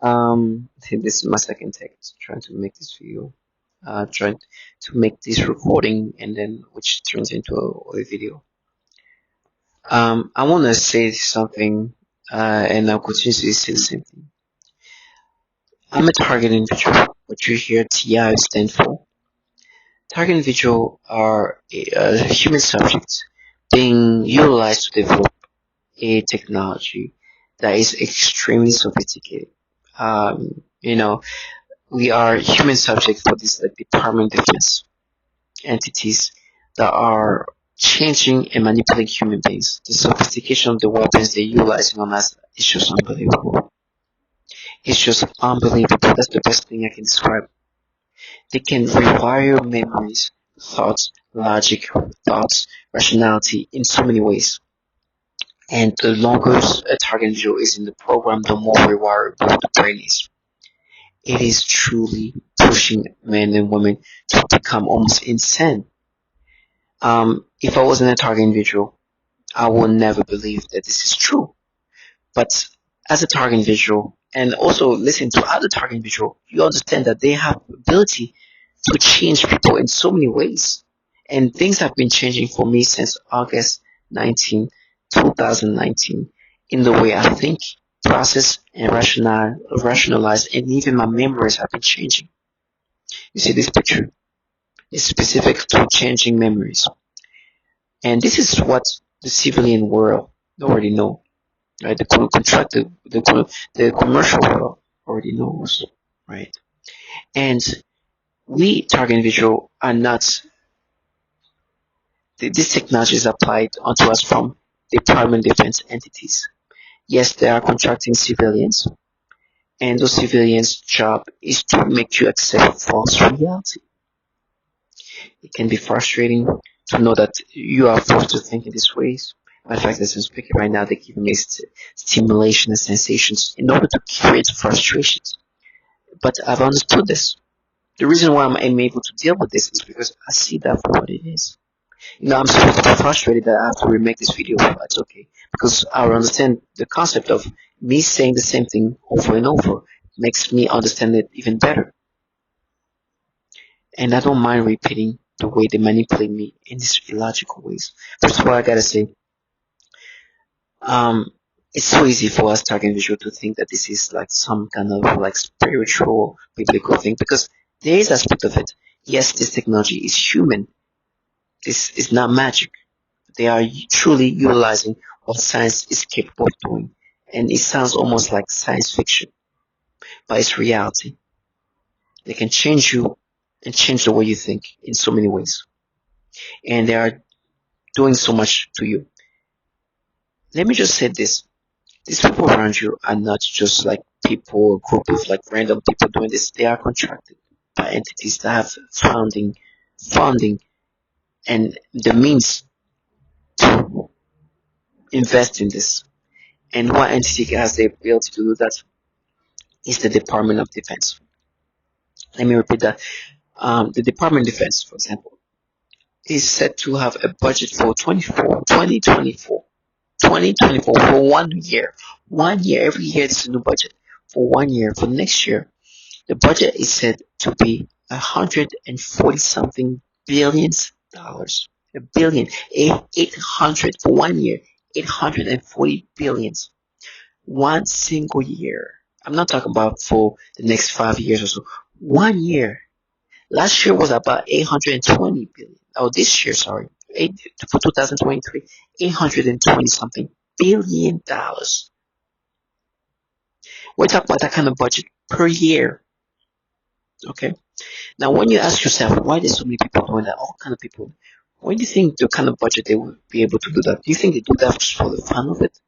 This is my second take trying to make this video, trying to make this recording, and then which turns into a video. I want to say something, and I'll continue to say the same thing. I'm a target individual. What you hear TI stand for. Target individual are human subjects being utilized to develop a technology that is extremely sophisticated. You know, we are human subjects for this Department of Defense entities that are changing and manipulating human beings. The sophistication of the weapons they're utilizing on us is just unbelievable. It's just unbelievable. That's the best thing I can describe. They can rewire memories, thoughts, logic, thoughts, rationality in so many ways. And the longer a target individual is in the program, the more rewirable the brain is. It is truly pushing men and women to become almost insane. If I wasn't a target individual, I would never believe that this is true. But as a target individual, and also listening to other target individual, you understand that they have ability to change people in so many ways. And things have been changing for me since August 2019, in the way I think, process, and rationalize, and even my memories have been changing. You see this picture is specific to changing memories. And this is what the civilian world already know, right? The commercial world already knows, right? And we target individual are not. This technology is applied onto us from Department of Defense entities. Yes, they are contracting civilians, and those civilians' job is to make you accept false reality. It can be frustrating to know that you are forced to think in these ways. Matter of fact, as I'm speaking right now, they're giving me stimulation and sensations in order to create frustrations. But I've understood this. The reason why I'm able to deal with this is because I see that for what it is. I'm supposed to be frustrated that I have to remake this video. That's okay. Because I understand the concept of me saying the same thing over and over makes me understand it even better. And I don't mind repeating the way they manipulate me in these illogical ways. First of all, I gotta say, it's so easy for us target visual to think that this is like some kind of like spiritual, biblical thing, because there is aspect of it. Yes, this technology is human. This is not magic. They are truly utilizing what science is capable of doing. And it sounds almost like science fiction, but it's reality. They can change you and change the way you think in so many ways. And they are doing so much to you. Let me just say this. These people around you are not just like people, a group of like random people doing this. They are contracted by entities that have funding, and the means to invest in this. And one entity has the ability to do that is the Department of Defense. Let me repeat that. The Department of Defense, for example, is set to have a budget for 2024 for 1 year. 1 year, every year there's a new budget. For 1 year, for next year, the budget is said to be 140 something billions dollars. A billion, 800 for 1 year, 840 billions. One single year. I'm not talking about for the next 5 years or so. 1 year. Last year was about 820 billion. Oh, this year, sorry. For 2023, 820 something billion dollars. We're talking about that kind of budget per year. Okay. Now, when you ask yourself why there's so many people doing that, all kind of people, when do you think the kind of budget they would be able to do that? Do you think they do that just for the fun of it?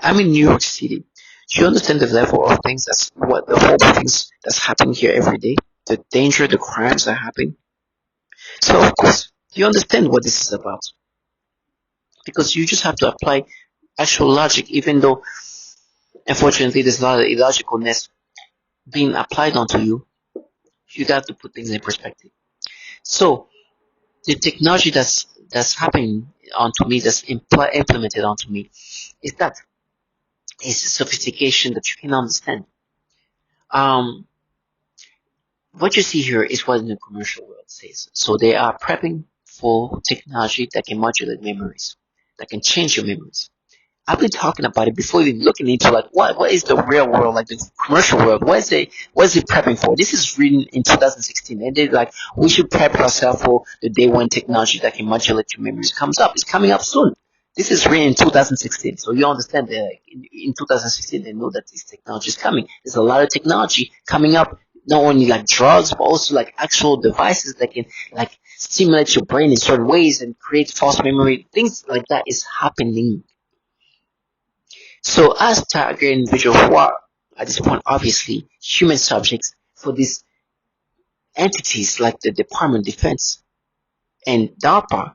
I'm in New York City. Do you understand the level of things that's what the whole things that's happening here every day? The danger, the crimes that happen. So of course, you understand what this is about. Because you just have to apply actual logic, even though unfortunately there's a lot of illogicalness being applied onto you. You got to put things in perspective. So the technology that's happening onto me, that's implemented onto me, is that it's a sophistication that you can understand. Um, what you see here is what in the commercial world says. So they are prepping for technology that can modulate memories, that can change your memories. I've been talking about it before even looking into like what is the real world, like the commercial world. What is it prepping for? This is written in 2016, and they're like we should prep ourselves for the day when technology that can modulate your memories comes up. It's coming up soon. This is written in 2016, so you understand that like, in 2016 they know that this technology is coming. There's a lot of technology coming up, not only like drugs but also like actual devices that can like stimulate your brain in certain ways and create false memory. Things like that is happening. So as target individuals who are at this point obviously human subjects for these entities like the Department of Defense and DARPA,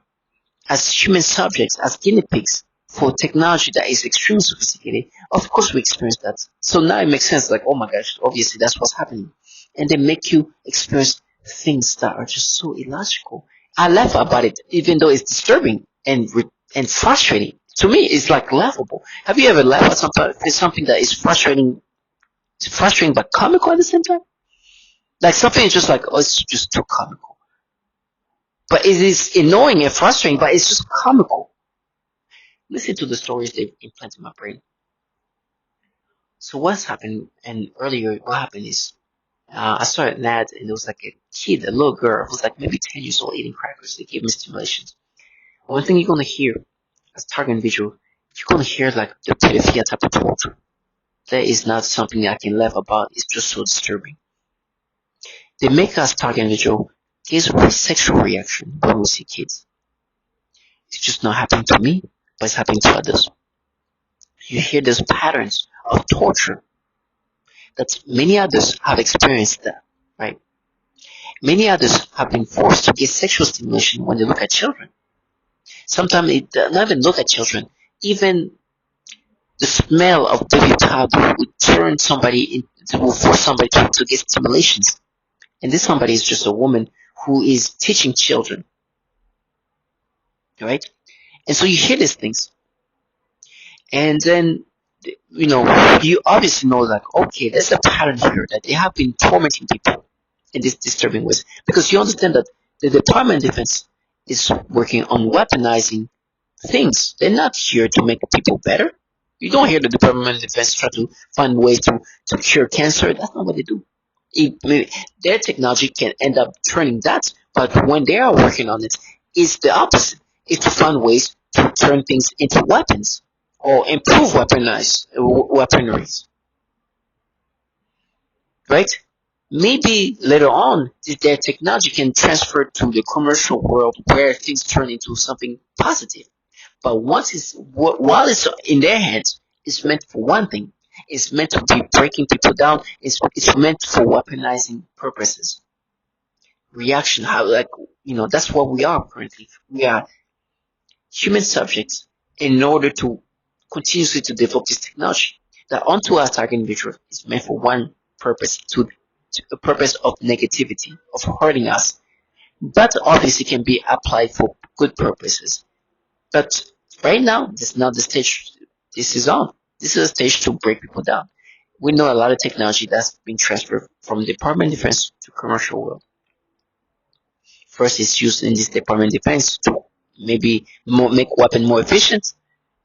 as human subjects, as guinea pigs for technology that is extremely sophisticated, of course we experience that. So now it makes sense, like, oh my gosh, obviously that's what's happening. And they make you experience things that are just so illogical. I laugh about it, even though it's disturbing and frustrating. To me, it's like laughable. Have you ever laughed at something that is frustrating but comical at the same time? Like something is just like, oh, it's just too comical. But it is annoying and frustrating, but it's just comical. Listen to the stories they've implanted in my brain. So what's happened, and earlier what happened is, I saw an ad and it was like a kid, a little girl who was like maybe 10 years old eating crackers. They gave me stimulations. One thing you're gonna hear as target individual, you're gonna hear like the pedophilia type of talk. That is not something I can laugh about. It's just so disturbing. They make us target individual gives a sexual reaction when we see kids. It's just not happening to me, but it's happening to others. You hear those patterns of torture that many others have experienced that, right? Many others have been forced to get sexual stimulation when they look at children. Sometimes they not even look at children. Even the smell of baby powder would turn somebody will force somebody to get stimulations. And this somebody is just a woman who is teaching children, right? And so you hear these things, and then you obviously know like, okay, there's a pattern here that they have been tormenting people in this disturbing ways, because you understand that the Department of Defense is working on weaponizing things. They're not here to make people better. You don't hear the Department of Defense try to find ways to cure cancer. That's not what they do. Their technology can end up turning that, but when they are working on it, it's the opposite. It's to find ways to turn things into weapons or improve weaponaries, right? Maybe later on, their technology can transfer to the commercial world where things turn into something positive. But while it's in their hands, it's meant for one thing. It's meant to be breaking people down. It's meant for weaponizing purposes. Reaction, how like that's what we are currently. We are human subjects in order to continuously to develop this technology that onto our target individual is meant for one purpose, to a purpose of negativity, of hurting us. But obviously can be applied for good purposes. But right now, this is not the stage this is on. This is a stage to break people down. We know a lot of technology that's been transferred from the Department of Defense to commercial world. First, it's used in this Department of Defense to maybe make weapon more efficient,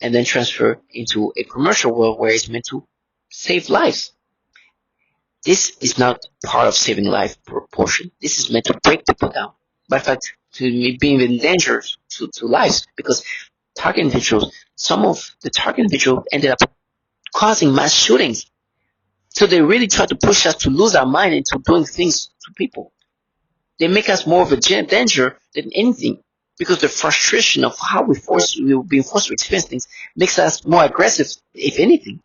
and then transfer into a commercial world where it's meant to save lives. This is not part of saving life portion. This is meant to break people down. By fact, to being in danger to lives, because target individuals, some of the target individuals ended up causing mass shootings. So they really try to push us to lose our mind into doing things to people. They make us more of a danger than anything, because the frustration of how we're being forced to experience things makes us more aggressive, if anything.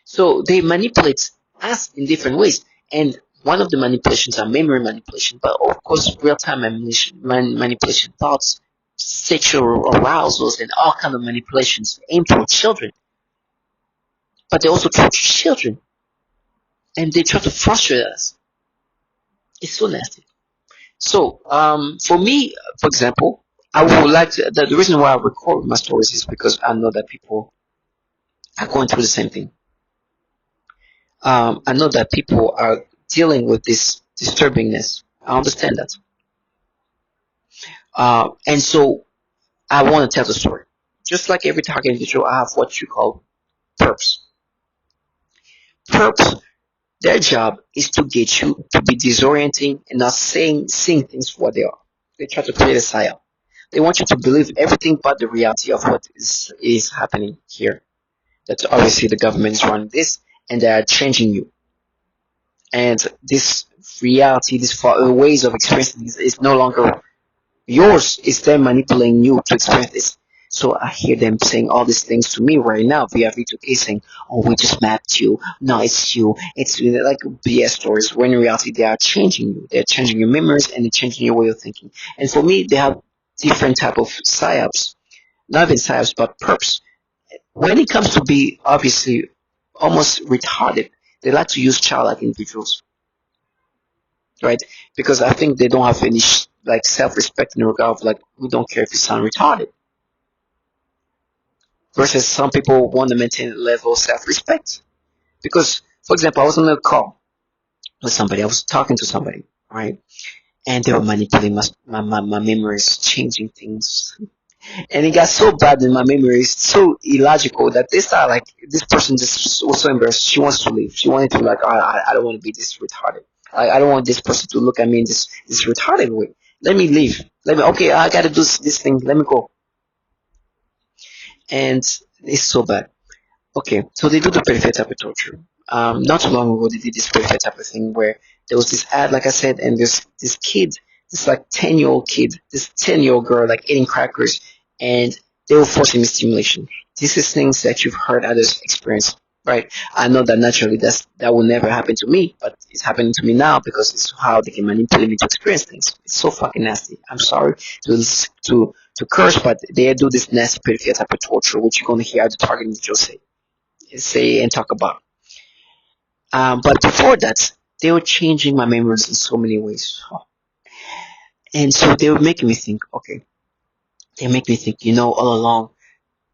So they manipulate us in different ways, and one of the manipulations are memory manipulation, but of course real-time manipulation, thoughts, sexual arousals, and all kind of manipulations aimed towards children. But they also torture children, and they try to frustrate us. It's so nasty. So, for me, for example, I would like to, the reason why I record my stories is because I know that people are going through the same thing. I know that people are dealing with this disturbingness. I understand that. And so I want to tell the story. Just like every target individual, I have what you call perps. Perps, their job is to get you to be disorienting and not seeing things for what they are. They try to create a psyop. They want you to believe everything but the reality of what is happening here. That obviously the government is running this and they are changing you. And this reality, these ways of experiencing this is no longer yours. It's them manipulating you to experience this. So I hear them saying all these things to me right now via V2K saying, oh, we just mapped you. No, it's you. It's like BS stories. When in reality, they are changing you. They're changing your memories and they're changing your way of thinking. And for me, they have different type of psyops. Not even psyops, but perps. When it comes to be obviously almost retarded, they like to use childlike individuals, right? Because I think they don't have any like self-respect in regard of like we don't care if you sound retarded. Versus some people want to maintain a level of self-respect. Because, for example, I was on a call with somebody. I was talking to somebody, right? And they were manipulating my memories, changing things. And it got so bad in my memories, so illogical that they started like this person just was so embarrassed. She wants to leave. She wanted to like I don't want to be this retarded. I don't want this person to look at me in this retarded way. Let me leave. Let me okay. I gotta do this thing. Let me go. And it's so bad. Okay, so they do the peripheral type of torture. Not too long ago, they did this peripheral type of thing where there was this ad, like I said, and this kid, this like 10-year-old kid, this 10-year-old girl, like eating crackers, and they were forcing me stimulation. This is things that you've heard others experience, right? I know that naturally that will never happen to me, but it's happening to me now because it's how they can manipulate me to experience things. It's so fucking nasty. I'm sorry to curse, but they do this nasty peripheral type of torture, which you're gonna hear the target individual say and talk about. But before that, they were changing my memories in so many ways. And so they were making me think, okay, they make me think, all along,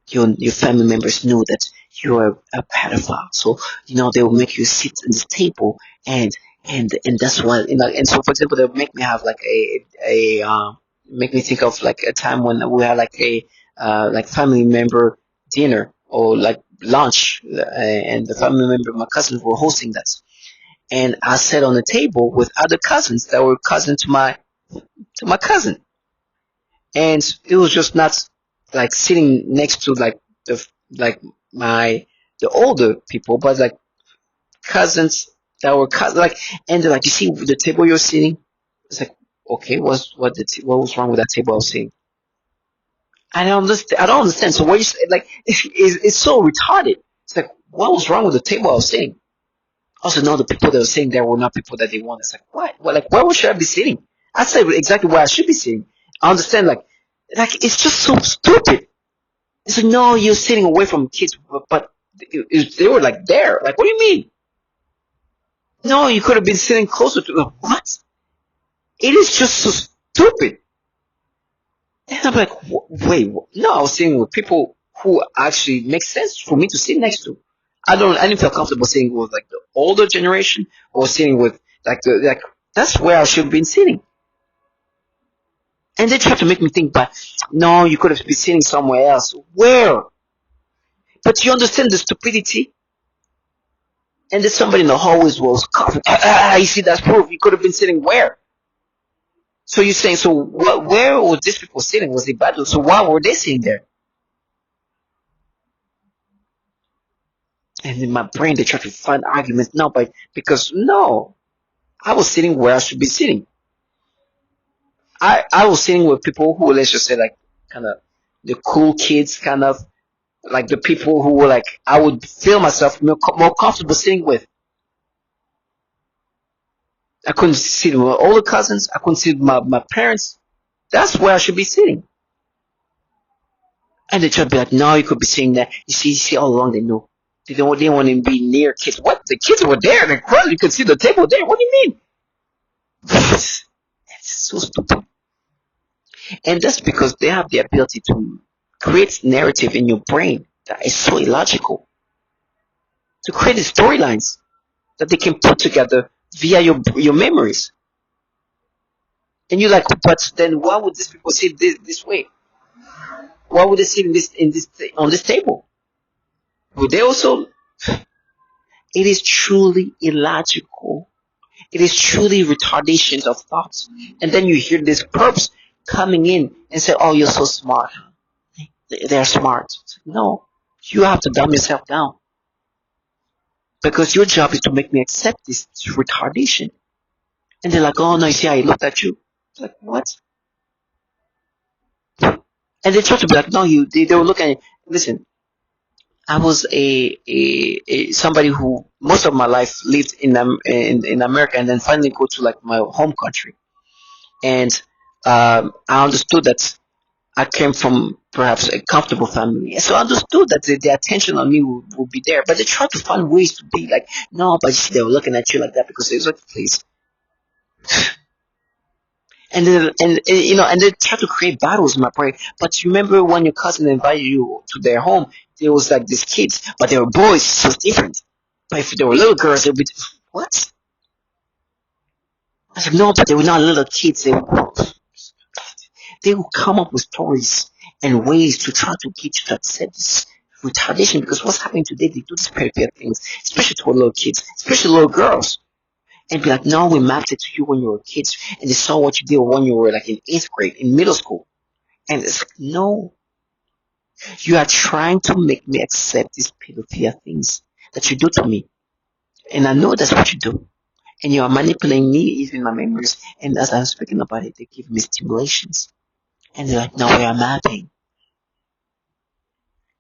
your family members knew that you're a pedophile. So, they will make you sit at this table and that's why, and so for example, they'll make me have like make me think of like a time when we had like a, like family member dinner or like lunch, and the family member, my cousins were hosting that. And I sat on a table with other cousins that were cousin to my cousin, and it was just not like sitting next to like like my the older people, but like cousins that were like, and they're like, you see the table you're sitting? It's like, okay, what was wrong with that table I was sitting? I don't understand. I don't understand. So what you say, like, it's so retarded. It's like, what was wrong with the table I was sitting? Also, no, the people that were sitting there were not people that they want. It's like, what? Well, like, where should I be sitting? I said exactly where I should be sitting. I understand, like it's just so stupid. It's like, no, you're sitting away from kids, but they were like there. Like, what do you mean? No, you could have been sitting closer to them. What? It is just so stupid. And I'm like, wait, no, I was sitting with people who actually make sense for me to sit next to. I didn't feel comfortable sitting with like the older generation or sitting with like that's where I should have been sitting. And they tried to make me think, but no, you could have been sitting somewhere else. Where? But you understand the stupidity? And there's somebody in the hallways was coughing. You see, that's proof. You could have been sitting where? So you're saying, so where were these people sitting? Was it bad? So why were they sitting there? And in my brain, they try to find arguments. No, but because no, I was sitting where I should be sitting. I was sitting with people who, let's just say, like, kind of the cool kids, kind of like the people who were like, I would feel myself more comfortable sitting with. I couldn't sit with my older cousins. I couldn't sit with my parents. That's where I should be sitting. And they try to be like, no, you could be sitting there. You see, all along they know. They want to be near kids. What? The kids were there. Like, well, you could see the table there. What do you mean? It's so stupid. And that's because they have the ability to create narrative in your brain that is so illogical. To create the storylines. that they can put together via your memories. And you're like, but then why would these people sit this way? Why would they sit in this on this table? Would they also? It is truly illogical. It is truly retardations of thoughts. And then you hear these perps coming in and say, "Oh, you're so smart." They're smart. No, you have to dumb yourself down because your job is to make me accept this retardation. And they're like, "Oh no, you see, I looked at you." It's like, what? And they try to be like, "No, you." They were looking at it. Listen, I was a somebody who most of my life lived in America, and then finally go to like my home country. And I understood that I came from perhaps a comfortable family, so I understood that the attention on me would be there. But they tried to find ways to be like, no, but you see, they were looking at you like that because it was like, please. And then, and they try to create battles in my brain. But you remember when your cousin invited you to their home, there was like these kids, but they were boys, so it's different. But if they were little girls, they'd be what? I said no, but they were not little kids. They will come up with stories and ways to try to get you to accept this retardation because what's happening today, they do these peripheral things, especially to little kids, especially little girls. And be like, no, we mapped it to you when you were kids and they saw what you did when you were like in 8th grade, in middle school. And it's like, no, you are trying to make me accept these pedophilia things that you do to me. And I know that's what you do. And you are manipulating me, even my memories. And as I'm speaking about it, they give me stimulations. And they're like, no, we are mapping.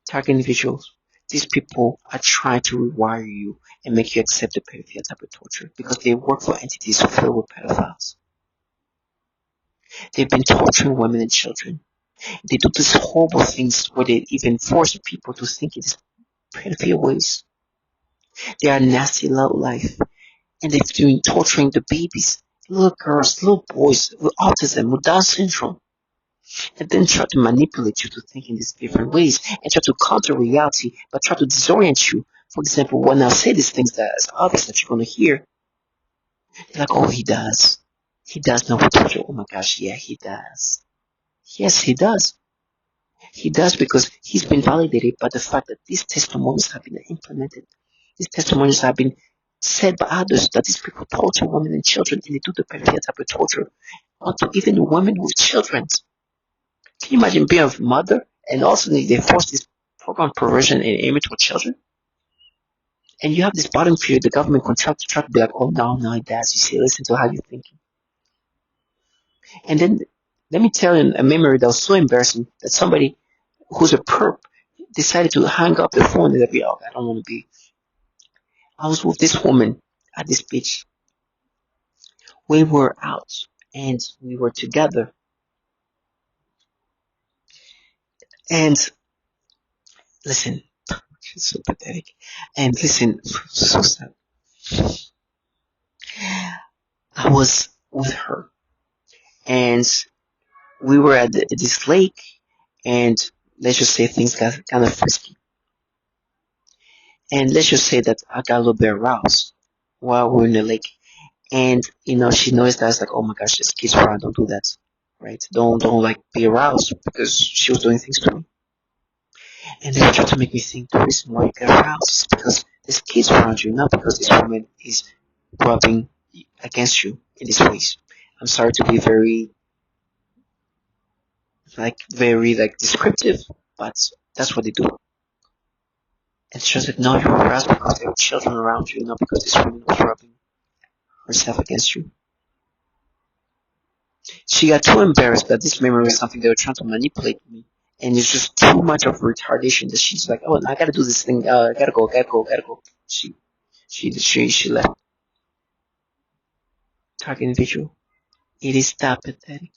Target individuals. These people are trying to rewire you and make you accept the pedophilia type of torture because they work for entities filled with pedophiles. They've been torturing women and children. They do these horrible things where they even force people to think in these pedophile ways. They are nasty low life. And they've been torturing the babies, little girls, little boys with autism, with Down syndrome. And then try to manipulate you to think in these different ways and try to counter reality, but try to disorient you. For example, when I say these things that is obvious that you're going to hear, they're like, oh, he does. He does know what torture. Oh my gosh, yeah, he does. Yes, he does. He does because he's been validated by the fact that these testimonies have been implemented. These testimonies have been said by others that these people torture women and children and they do the pedophilia type of torture. Or to even women with children. Can you imagine being a mother and also they force this program perversion and image with children? And you have this bottom period, the government contract to try to be like, oh no, no, it does. You see, listen to how you're thinking. And then let me tell you a memory that was so embarrassing that somebody who's a perp decided to hang up the phone and be, oh, I don't want to be. I was with this woman at this beach. We were out and we were together. And listen, she's so pathetic. And listen, so sad. I was with her and we were at this lake and let's just say things got kind of frisky. And let's just say that I got a little bit aroused while we we're in the lake. And she noticed that I was like, oh my gosh, there's kids around, don't do that. Right? Don't like be aroused because she was doing things to me. And they were trying to make me think the reason why you get aroused is because there's kids around you, not because this woman is rubbing against you in these ways. I'm sorry to be very like descriptive, but that's what they do. And she was like, no, you're aroused because there are children around you, not because this woman was rubbing herself against you. She got too embarrassed that this memory was something they were trying to manipulate me. And it's just too much of retardation that she's like, oh, I gotta do this thing, I gotta go, gotta go, gotta go. She left. Target individual. It is that pathetic.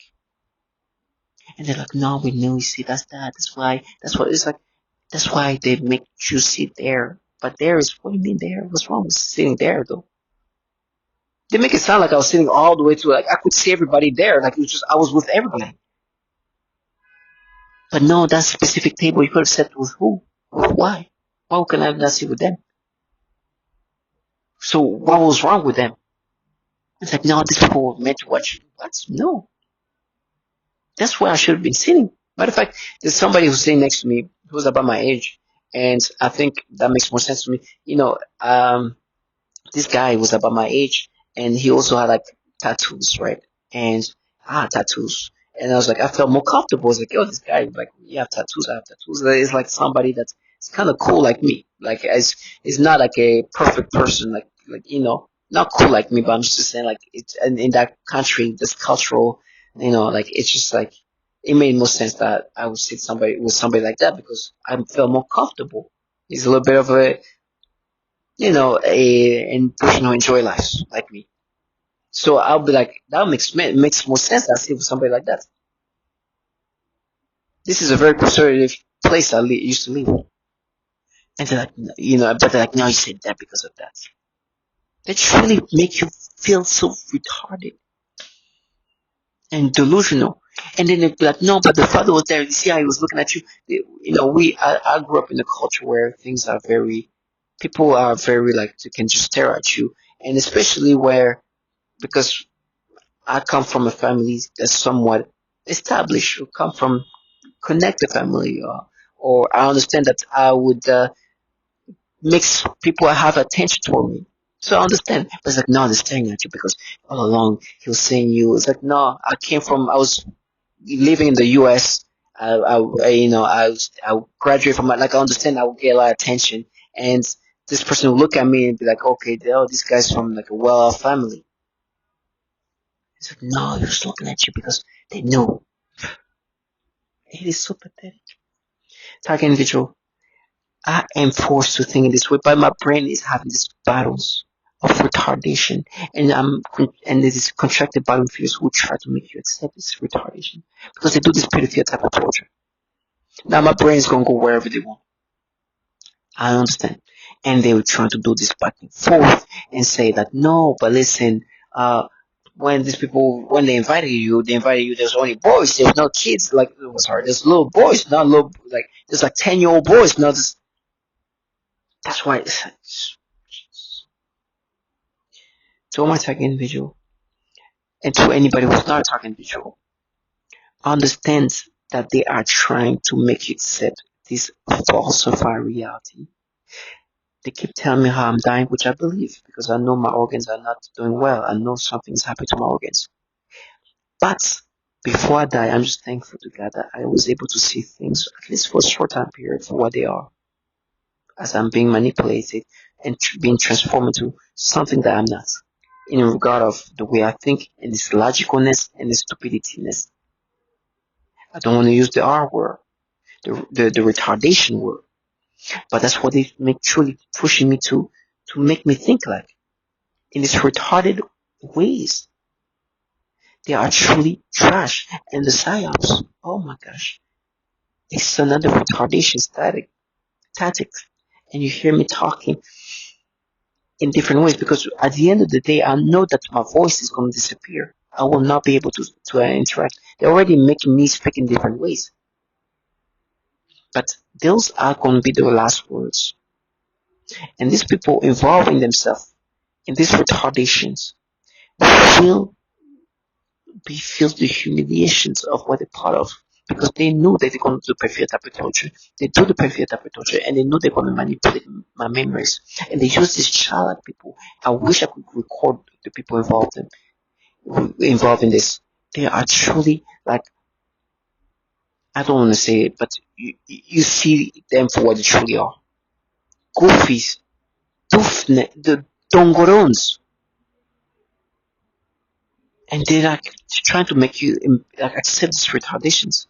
And they're like, no, we know, you see, that's that. That's what it's like. That's why they make you sit there. But there is, what do you mean there? What's wrong with sitting there though? They make it sound like I was sitting all the way to, like, I could see everybody there. Like, it was just, I was with everybody. But no, that specific table you could have sat with who? Why? Why can I not sit with them? So what was wrong with them? It's like, no, these people were meant to watch. What? No, that's where I should have been sitting. Matter of fact, there's somebody who's sitting next to me who's about my age, and I think that makes more sense to me. This guy was about my age, and he also had like tattoos, right? And tattoos. And I was like, I felt more comfortable. I was like, yo, this guy, like, you have tattoos, I have tattoos. It's like somebody that's it's kind of cool like me. Like, as it's not like a perfect person, not cool like me, but I'm just saying, like, it's in that country, this cultural, like, it's just like it made more sense that I would sit somebody with somebody like that because I felt more comfortable. He's a little bit of a person who enjoy life like me. So I'll be like, that makes more sense. I see with somebody like that. This is a very conservative place I used to live. And they're like, but they're like, no, you said that because of that. That truly make you feel so retarded and delusional. And then they'd be like, no, but the father was there. You see how he was looking at you. I grew up in a culture where people are very like, they can just stare at you. And especially because I come from a family that's somewhat established, or come from connected family, or I understand that I would makes people have attention toward me. So I understand. But it's like, no, they're staring at you because all along he was saying you. It's like, no, I was living in the U.S. I graduated from, like, I understand I would get a lot of attention. And this person will look at me and be like, okay, this guy's from like a well-off family. It's like, no, they're just looking at you because they know. It is so pathetic. Target individual. I am forced to think in this way, but my brain is having these battles of retardation, and this is contracted bioinfused who try to make you accept this retardation because they do this pedophilia type of torture. Now my brain is gonna go wherever they want. I understand, and they were trying to do this back and forth and say that no, but listen, when these people when they invited you. There's only boys. There's no kids. Like, sorry, there's little boys, not little like there's like 10-year-old boys. Not this. That's why. To my target individual, and to anybody who's not a target individual, understands that they are trying to make you accept this falsified reality. They keep telling me how I'm dying, which I believe because I know my organs are not doing well. I know something's happening to my organs. But before I die, I'm just thankful to God that I was able to see things, at least for a short time period, for what they are, as I'm being manipulated and being transformed into something that I'm not, in regard of the way I think and this logicalness and this stupidityness. I don't want to use the R word, the retardation word, but that's what they make truly pushing me to make me think like in these retarded ways. They are truly trash. And the psyops, oh my gosh, it's another retardation tactic. And you hear me talking in different ways because at the end of the day, I know that my voice is going to disappear. I will not be able to interact. They're already making me speak in different ways. But those are going to be the last words. And these people involving themselves in these retardations will be feel the humiliations of what they're part of. Because they know that they're going to do peripheral type of torture. They do the peripheral type of torture and they know they're going to manipulate my memories. And they use these childlike people. I wish I could record the people involved in this. They are truly like, I don't want to say it, but you see them for what they truly are. Goofies, the dongorons. And they're like trying to make you like accept these retardations.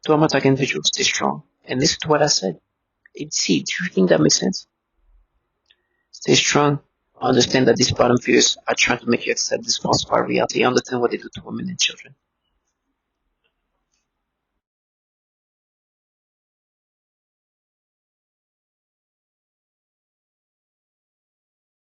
To Amata individuals, stay strong. And listen to what I said. See, do you think that makes sense? Stay strong. Understand that these bottom fears are trying to make you accept this falsified reality. Understand what they do to women and children.